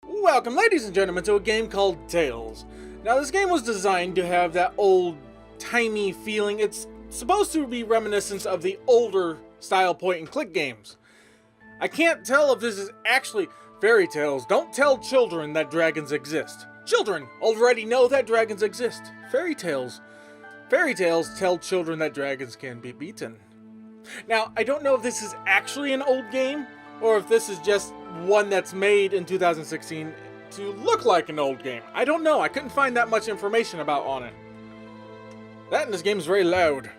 Welcome, ladies and gentlemen, to a game called Tales. Now, this game was designed to have that old-timey feeling. It's supposed to be reminiscent of the older style point-and-click games. I can't tell if this is actually fairy tales. Don't tell children that dragons exist. Children already know that dragons exist. Fairy tales tell children that dragons can be beaten. Now, I don't know if this is actually an old game, or if this is just one that's made in 2016 to look like an old game. I don't know. I couldn't find that much information on it. That and this game is very loud.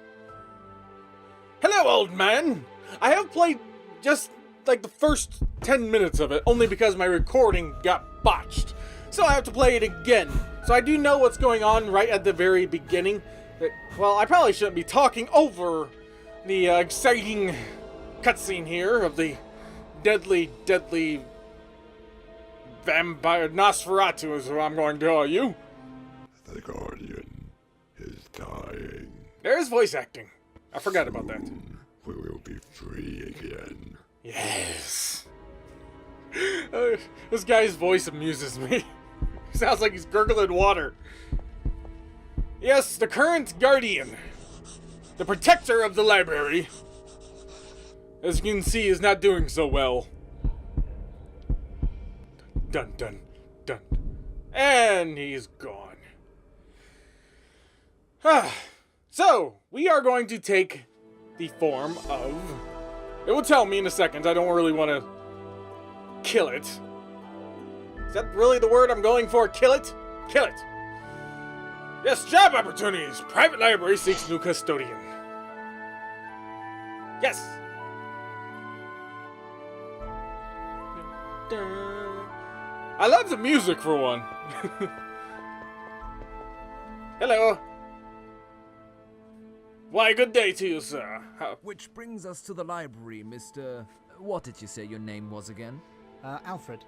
Hello, old man! I have played just like the first 10 minutes of it, only because my recording got botched. So I have to play it again. So I do know what's going on right at the very beginning. Well, I probably shouldn't be talking over the exciting cutscene here of the deadly vampire Nosferatu is what I'm going to tell you. The Guardian is dying. There's voice acting. I forgot about that. We will be free again. Yes. This guy's voice amuses me. He sounds like he's gurgling water. Yes, the current Guardian, the protector of the library, as you can see, is not doing so well. Dun dun dun. And he's gone. So, we are going to take the form of... It will tell me in a second. I don't really want to kill it. Is that really the word I'm going for? Kill it? Kill it. Yes, job opportunities. Private library seeks new custodian. Yes. I love the music for one. Hello. Why, good day to you, sir. Which brings us to the library, Mr... What did you say your name was again? Alfred.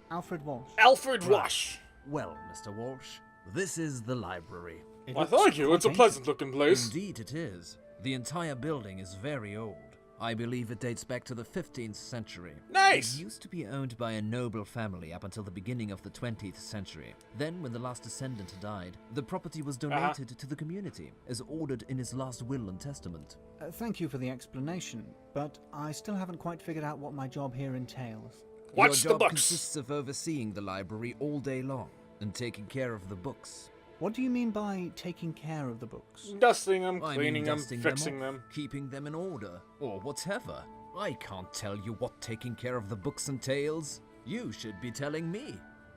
Alfred Walsh. Alfred Walsh. Well, Mr. Walsh, this is the library. Why, thank you. It's a pleasant-looking place. Indeed it is. The entire building is very old. I believe it dates back to the 15th century. Nice! It used to be owned by a noble family up until the beginning of the 20th century. Then, when the last descendant died, the property was donated to the community, as ordered in his last will and testament. Thank you for the explanation, but I still haven't quite figured out what my job here entails. Watch Your the job books. consists of overseeing the library all day long and taking care of the books. What do you mean by taking care of the books? Dusting them, I mean cleaning them, dusting fixing them, them. keeping them in order, or whatever. I can't tell you what taking care of the books entails. You should be telling me.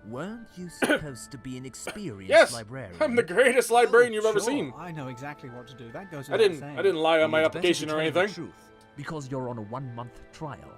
Weren't you supposed to be an experienced Yes, librarian? I'm the greatest librarian you've ever Sure, seen. I know exactly what to do. That goes I without saying. didn't lie on my It's better application to or tell you the anything. truth, because you're on a 1-month trial.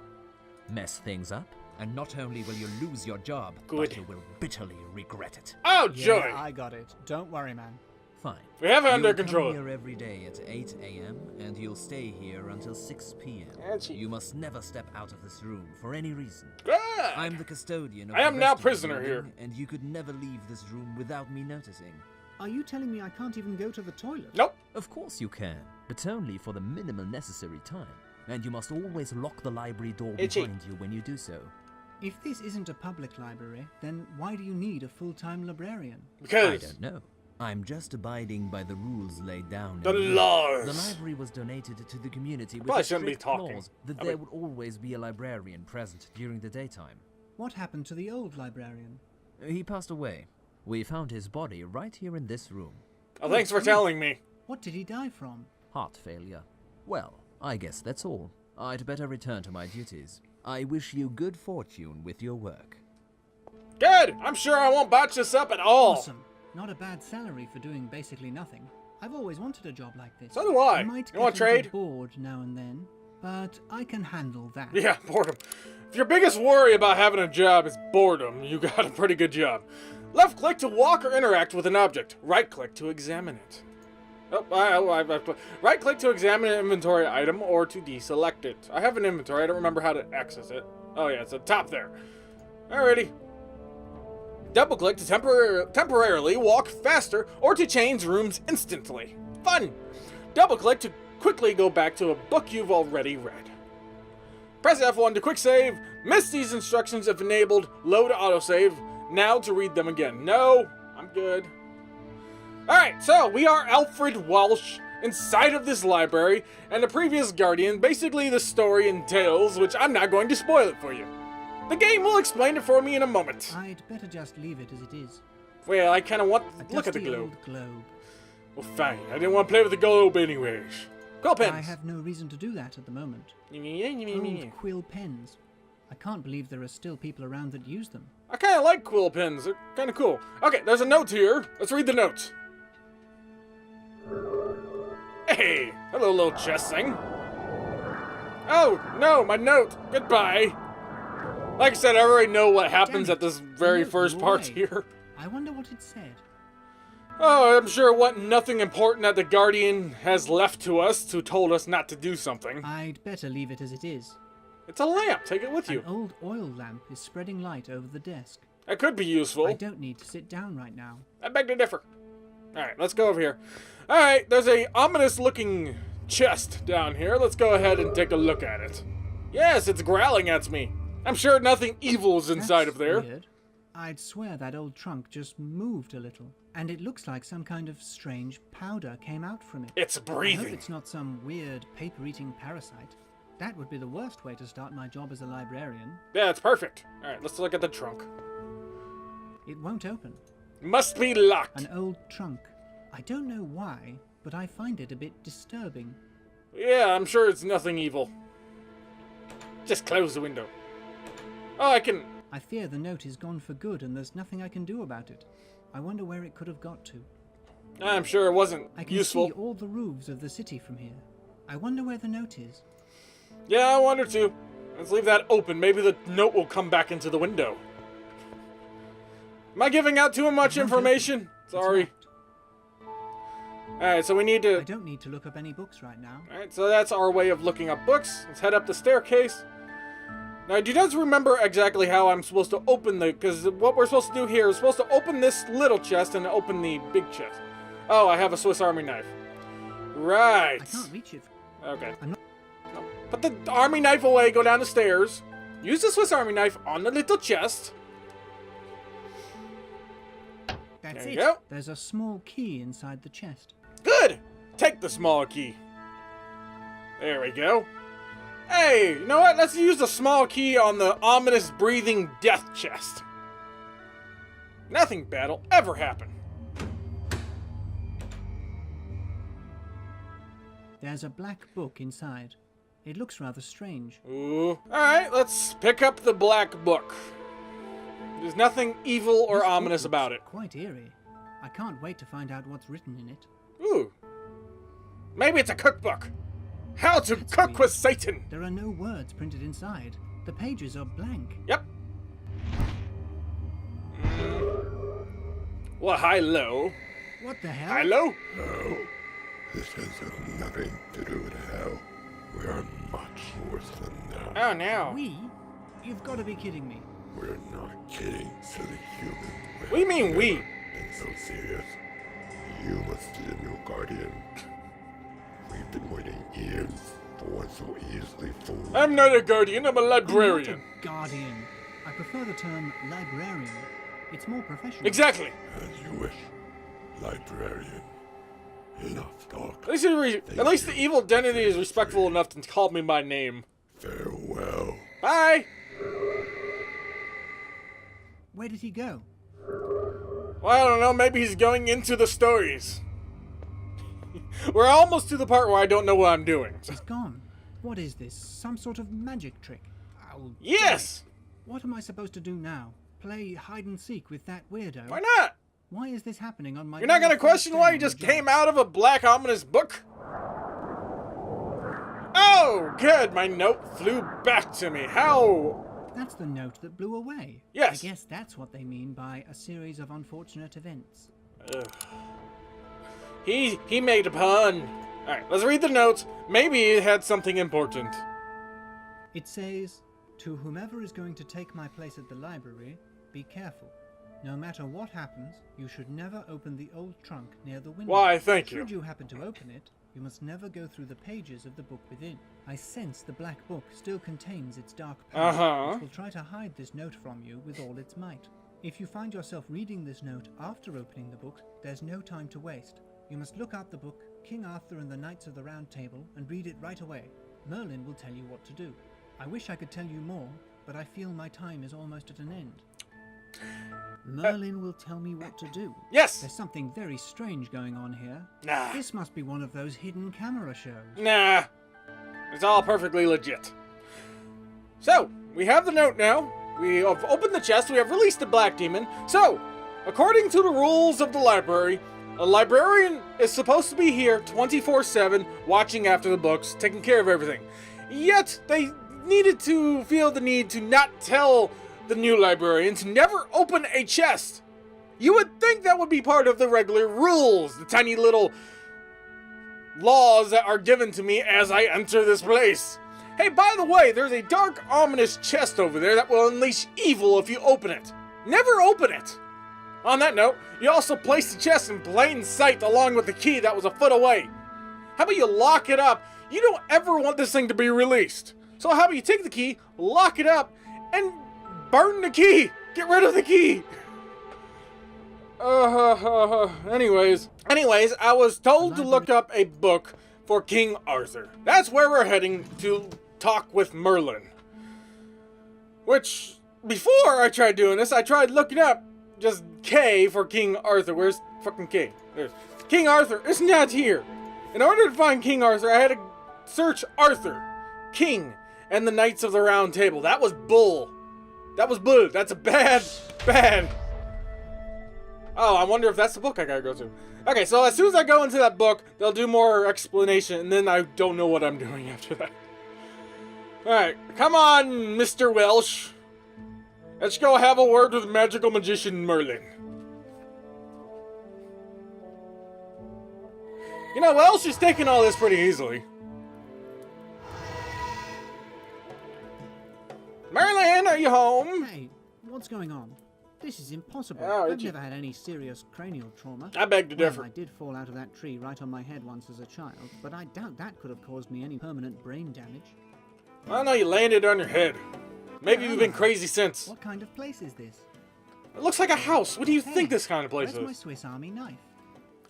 Mess things up, and not only will you lose your job, Good. but you will bitterly regret it. Oh, Yeah, joy! I got it. Don't worry, man. Fine. We have it under You'll control. Come here every day at 8 a.m. and you'll stay here until 6 p.m. Fancy. You must never step out of this room for any reason. Good. I'm the custodian of I am the now rest of the prisoner building, here. and you could never leave this room without me noticing. Are you telling me I can't even go to the toilet? Nope. Of course you can, but only for the minimal necessary time. And you must always lock the library door Itchy. behind you when you do so. If this isn't a public library, then why do you need a full-time librarian? I Because don't know. I'm just abiding by the rules laid down. the in the book. laws. The library was donated to the community with Probably a shouldn't be strict talking. clause that I there mean- would always be a librarian present during the daytime. What happened to the old librarian? He passed away. We found his body right here in this room. Oh, thanks for telling me. What did he die from? Heart failure. Well, I guess that's all. I'd better return to my duties. I wish you good fortune with your work. Good. I'm sure I won't botch this up at all. Awesome. Not a bad salary for doing basically nothing. I've always wanted a job like this. So do I. might You want get a little trade? bored now and then, but I can handle that. Yeah, boredom. If your biggest worry about having a job is boredom, you got a pretty good job. Left click to walk or interact with an object. Right click to examine it. Right click to examine an inventory item or to deselect it. I have an inventory. I don't remember how to access it. Oh yeah, it's at the top there. Alrighty. Double click to temporarily walk faster or to change rooms instantly. Fun! Double click to quickly go back to a book you've already read. Press F1 to quick save. Miss these instructions if enabled. Load autosave. now to read them again. No, I'm good. Alright, so we are Alfred Welsh inside of this library, and the previous Guardian, basically the story entails, which I'm not going to spoil it for you. The game will explain it for me in a moment. I'd better just leave it as it is. Well, I kind of want A look at the dusty globe. old globe. Well, fine. I didn't want to play with the globe anyways. Quill pens. I have no reason to do that at the moment. I Old quill pens. I can't believe there are still people around that use them. kind of like quill pens. They're kind of cool. Okay, there's a note here. Let's read the note. Hey, hello, little chest thing. Oh, no, my note. Goodbye. Like I said, I already know what happens Damn at this very it. first part Why? here. I wonder what it said. Oh, I'm sure it wasn't nothing important that the Guardian has left to us who told us not to do something. I'd better leave it as it is. It's a lamp. Take it with you. An old oil lamp is spreading light over the desk. That could be useful. I don't need to sit down right now. I beg to differ. Alright, let's go over here. Alright, there's a ominous looking chest down here. Let's go ahead and take a look at it. Yes, it's growling at me. I'm sure nothing evil is inside That's of there. weird. I'd swear that old trunk just moved a little, and it looks like some kind of strange powder came out from it. It's I hope breathing. it's not some weird paper-eating parasite. That would be the worst way to start my job as a librarian. Yeah, it's perfect. Alright, let's look at the trunk. It won't open. Must be locked. An old trunk. I don't know why, but I find it a bit disturbing. Yeah, I'm sure it's nothing evil. Just close the window. Oh, I can... I fear the note is gone for good and there's nothing I can do about it. I wonder where it could have got to. I'm sure it wasn't I can useful. see all the roofs of the city from here. I wonder where the note is. Yeah, I wonder too. Let's leave that open. Maybe the note will come back into the window. Am I giving out too much It won't information? open. It's Sorry. locked. Alright, so we need I to... don't need to look up any books right now. Alright, so that's our way of looking up books. Let's head up the staircase. Now, do you guys remember exactly how I'm supposed to open the... Because what we're supposed to do here is supposed to open this little chest and open the big chest. Oh, I have a Swiss Army knife. Right. I can't reach it. Okay. I'm not- No. Put the army knife away, go down the stairs. Use the Swiss Army knife on the little chest. That's There it. you go. There's a small key inside the chest. Good! Take the small key. There we go. Hey, you know what? Let's use the small key on the ominous breathing death chest. Nothing bad will ever happen. There's a black book inside. It looks rather strange. Ooh. Alright, let's pick up the black book. There's nothing evil or This book ominous looks about it. Quite eerie. I can't wait to find out what's written in it. Ooh. Maybe it's a cookbook. How to That's cook weird. with Satan. There are no words printed inside. The pages are blank. Yep. Well, hi-lo. What the hell? Hi-lo? No, this has nothing to do with hell. We are much worse than that. Oh, no. We? You've got to be kidding me. We're not kidding, silly human. What do you mean, we? Been so serious. You must be the new guardian. We've been waiting years for one so easily fooled. I'm not a guardian, I'm a I'm librarian. not a guardian. I prefer the term librarian. It's more professional. Exactly. As you wish, librarian. Enough talk. At least the evil identity is respectful enough to call me by name. Farewell. Bye! Where did he go? Well, I don't know, maybe he's going into the stories. We're almost to the part where I don't know what I'm doing. He's gone. What is this? Some sort of magic trick? Oh, Yes! what am I supposed to do now? Play hide and seek with that weirdo? Why not? Why is this happening on my... You're not very gonna first question day why on you the just job? came out of a black ominous book? Oh, good, my note flew back to me. How? That's the note that blew away. Yes. I guess that's what they mean by a series of unfortunate events. Ugh. He made a pun. Alright, let's read the notes. Maybe it had something important. It says, "To whomever is going to take my place at the library, be careful. No matter what happens, you should never open the old trunk near the window. Why, thank you. Should you happen to open it, you must never go through the pages of the book within. I sense the black book still contains its dark past, Uh-huh. which will try to hide this note from you with all its might. If you find yourself reading this note after opening the book, there's no time to waste. You must look up the book, King Arthur and the Knights of the Round Table, and read it right away. Merlin will tell you what to do. I wish I could tell you more, but I feel my time is almost at an end. Merlin will tell me what to do. Yes! There's something very strange going on here. Nah. This must be one of those hidden camera shows. Nah. It's all perfectly legit. So, we have the note now. We have opened the chest. We have released the Black Demon. So, according to the rules of the library, a librarian is supposed to be here 24/7, watching after the books, taking care of everything. Yet, they needed to feel the need to not tell the new librarian to never open a chest. You would think that would be part of the regular rules, the tiny little laws that are given to me as I enter this place. Hey, by the way, there's a dark, ominous chest over there that will unleash evil if you open it. Never open it! On that note, you also place the chest in plain sight along with the key that was a foot away. How about you lock it up? You don't ever want this thing to be released. So how about you take the key, lock it up, and burn the key! Get rid of the key! Anyways, I was told to look up a book for King Arthur. That's where we're heading to talk with Merlin. Which, before I tried doing this, I tried looking up just K for King Arthur. Where's fucking K? There's King Arthur. It's not here. In order to find King Arthur, I had to search Arthur, King, and the Knights of the Round Table. That was bull. That was bull. That's a bad. Oh, I wonder if that's the book I gotta go to. Okay, so as soon as I go into that book, they'll do more explanation, and then I don't know what I'm doing after that. Alright, come on, Mr. Welsh. Let's go have a word with magical magician Merlin. You know, Welsh is taking all this pretty easily. Merlin, are you home? Hey, what's going on? This is impossible. Oh, I've never had any serious cranial trauma. I beg to differ. Well, I did fall out of that tree right on my head once as a child, but I doubt that could have caused me any permanent brain damage. I know you landed on your head. Maybe you've been crazy since. What kind of place is this? It looks like a house. What do you Hey, think this kind of place Where's my is? Swiss Army knife?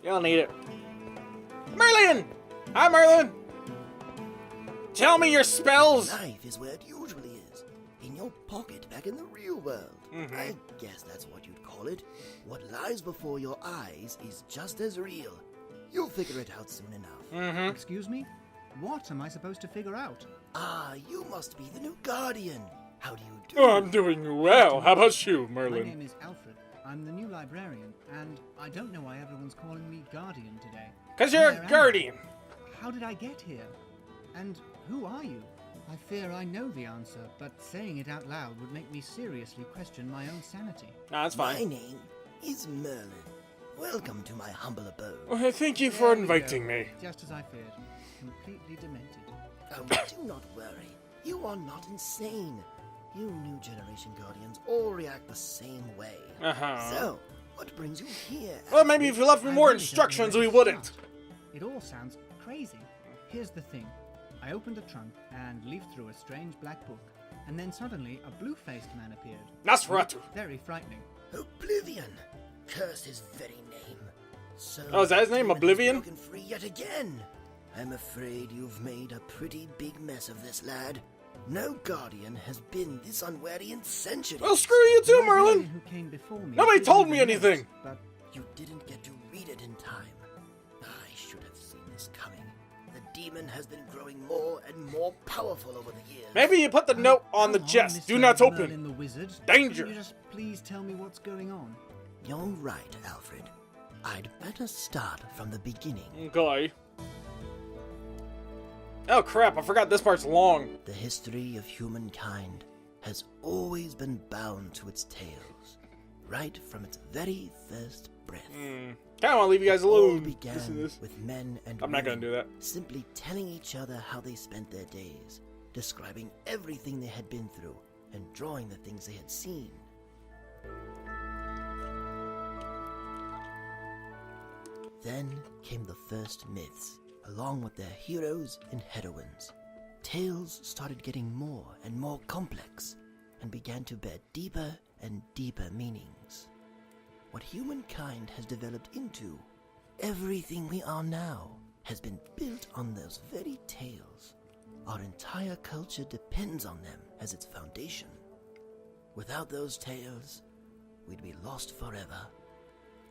You'll need it. Merlin! Hi, Merlin! Tell me your spells! Knife is where it usually is. In your pocket back in the real world. I guess that's what you'd call it. What lies before your eyes is just as real. You'll figure it out soon enough. Excuse me? What am I supposed to figure out? Ah, you must be the new Guardian. How do you do? Oh, I'm doing well. How about you, My Merlin? name is Alfred. I'm the new librarian, and I don't know why everyone's calling me Guardian today. Because you're Where a am I? guardian. How did I get here? And who are you? I fear I know the answer, but saying it out loud would make me seriously question my own sanity. Nah, that's My fine. name is Merlin. Welcome to my humble abode. Well, thank you for There we inviting go. me. Just as I feared. Completely demented. Oh, do not worry. You are not insane. You new generation Guardians all react the same way. So, what brings you here? Well, maybe if you left me I more really don't know instructions, where we to wouldn't. start. It all sounds crazy. Here's the thing. I opened a trunk and leafed through a strange black book, and then suddenly a blue-faced man appeared. Nosferatu. Very frightening. Oblivion. Curse his very name. So Oh, is that his name, demon has Oblivion? broken free yet again. I'm afraid you've made a pretty big mess of this, lad. No Guardian has been this unwary in centuries. Well, screw you too, The librarian Merlin. who came before me Nobody did told leave me a note, anything. But You didn't get to read it in time. I should have seen this coming. The demon has been growing more and more powerful over the years. Maybe you put the note on the come chest. Do Mr. not Merlin open. the wizard. Danger. Can you just please tell me what's going on? You're right, Alfred. I'd better start from the beginning. Okay. Oh crap, I forgot this part's long. The history of humankind has always been bound to its tales, right from its very first breath. Kinda wanna leave you guys It all alone. began Listen to this. with men and I'm not gonna women do that. simply telling each other how they spent their days, describing everything they had been through, and drawing the things they had seen. Then came the first myths, along with their heroes and heroines. Tales started getting more and more complex, and began to bear deeper and deeper meanings. What humankind has developed into, everything we are now, has been built on those very tales. Our entire culture depends on them as its foundation. Without those tales, we'd be lost forever.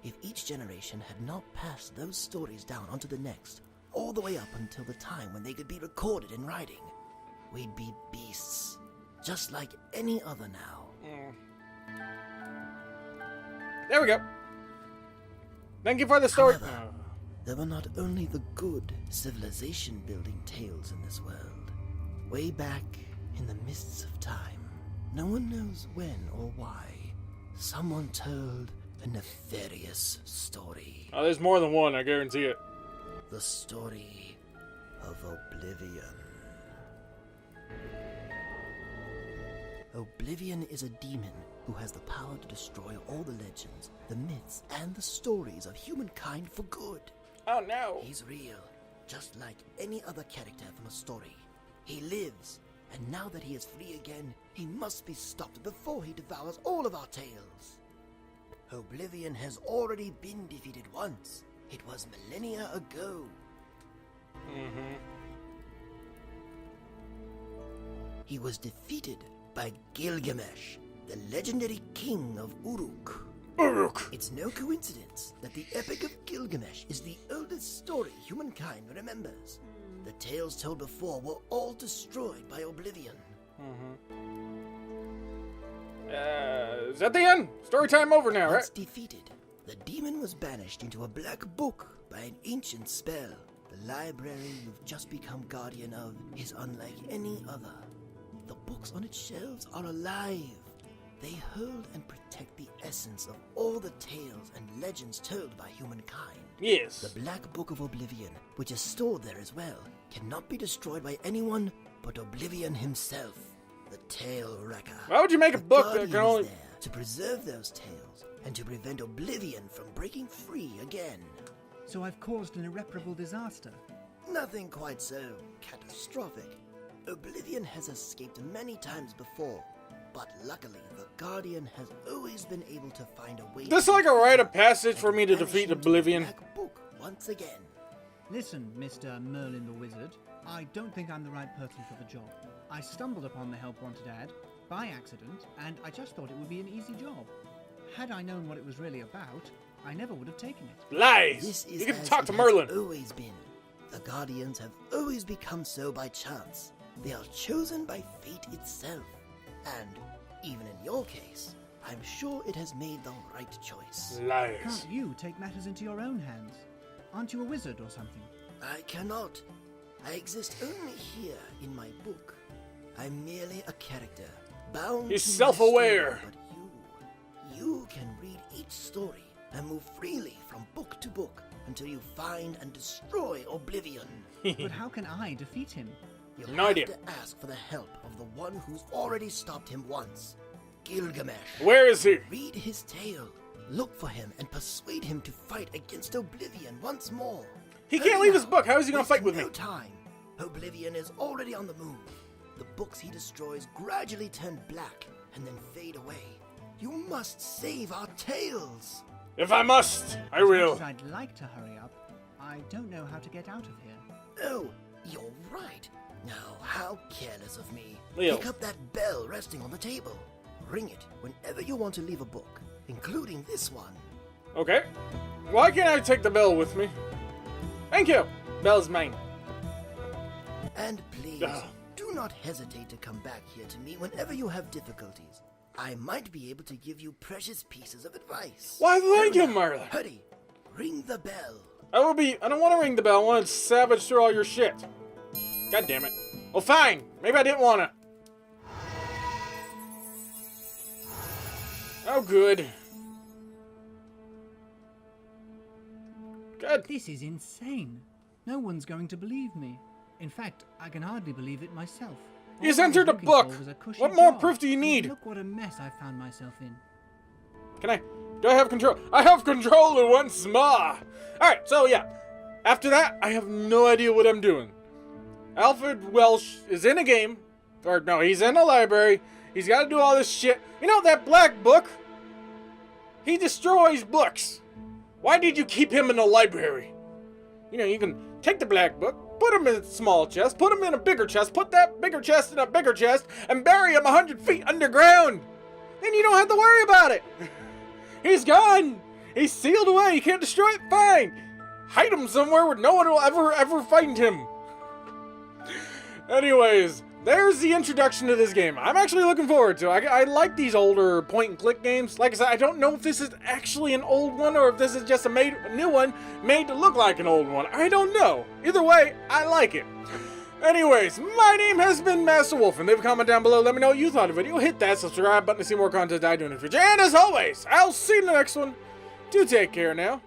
If each generation had not passed those stories down onto the next, all the way up until the time when they could be recorded in writing, we'd be beasts, just like any other now. There we go. Thank you for the story. However, there were not only the good civilization-building tales in this world. Way back in the mists of time, no one knows when or why, someone told a nefarious story. Oh, there's more than one, I guarantee it. The story of Oblivion. Oblivion is a demon who has the power to destroy all the legends, the myths, and the stories of humankind for good. Oh no. He's real, just like any other character from a story. He lives, and now that he is free again, he must be stopped before he devours all of our tales. Oblivion has already been defeated once. It was millennia ago. He was defeated by Gilgamesh, the legendary king of Uruk. Uruk. It's no coincidence that the Epic of Gilgamesh is the oldest story humankind remembers. The tales told before were all destroyed by Oblivion. Is that the end? Story time over now, Once right? defeated, the demon was banished into a black book by an ancient spell. The library you've just become guardian of is unlike any other. The books on its shelves are alive. They hold and protect the essence of all the tales and legends told by humankind. Yes. The Black Book of Oblivion, which is stored there as well, cannot be destroyed by anyone but Oblivion himself, the Tale Wrecker. Why would you make a The book that Guardian can only... is there to preserve those tales and to prevent Oblivion from breaking free again. So I've caused an irreparable disaster. Nothing quite so catastrophic. Oblivion has escaped many times before, but luckily the Guardian has always been able to find a way. This is like a rite of passage for me to banish defeat him the Oblivion. Black Book once again. Listen, Mr. Merlin the Wizard, I don't think I'm the right person for the job. I stumbled upon the Help Wanted ad by accident, and I just thought it would be an easy job. Had I known what it was really about, I never would have taken it. Lies! This is You can as talk it to has Merlin. always been. The Guardians have always become so by chance. They are chosen by fate itself. And, even in your case, I'm sure it has made the right choice. Lies. Can't you take matters into your own hands? Aren't you a wizard or something? I cannot. I exist only here in my book. I'm merely a character, bound He's to my self-aware. story, but you can read each story and move freely from book to book until you find and destroy Oblivion. But how can I defeat him? You'll No have idea. to ask for the help of the one who's already stopped him once, Gilgamesh. Where is he? Read his tale, look for him, and persuade him to fight against Oblivion once more. He can't Hurry leave his now. book. How is he gonna Waste fight with no me? time. Oblivion is already on the move. The books he destroys gradually turn black and then fade away. You must save our tales. If I must, I As will. much as I'd like to hurry up, I don't know how to get out of here. Oh, you're right. Now, how careless of me. Leo. Pick up that bell resting on the table. Ring it whenever you want to leave a book, including this one. Okay. Why can't I take the bell with me? Thank you. Bell's mine. And please, Ugh. do not hesitate to come back here to me whenever you have difficulties. I might be able to give you precious pieces of advice. Why, thank you, Now, Merlin. Hurry, ring the bell. I don't want to ring the bell. I want to savage through all your shit. God damn it. Well, fine. Maybe I didn't want to. Oh, good. Good. This is insane. No one's going to believe me. In fact, I can hardly believe it myself. All He's I was entered a looking book. for was a cushy What more job, proof do you and need? Look what a mess I found myself in. Do I have control? I have control once more! Alright, so yeah. After that, I have no idea what I'm doing. Alfred Welsh is in a game. Or no, he's in a library. He's got to do all this shit. You know, that black book? He destroys books. Why did you keep him in the library? You know, you can take the black book, put him in a small chest, put him in a bigger chest, put that bigger chest in a bigger chest, and bury him 100 feet underground. Then you don't have to worry about it. He's gone. He's sealed away. You can't destroy it. Fine. Hide him somewhere where no one will ever find him. Anyways, there's the introduction to this game. I'm actually looking forward to it. I like these older point-and-click games. Like I said, I don't know if this is actually an old one or if this is just a new one made to look like an old one. I don't know. Either way, I like it. Anyways, my name has been Master Wolf, and leave a comment down below. Let me know what you thought of the video. Hit that subscribe button to see more content I do in the future. And as always, I'll see you in the next one. Do take care now.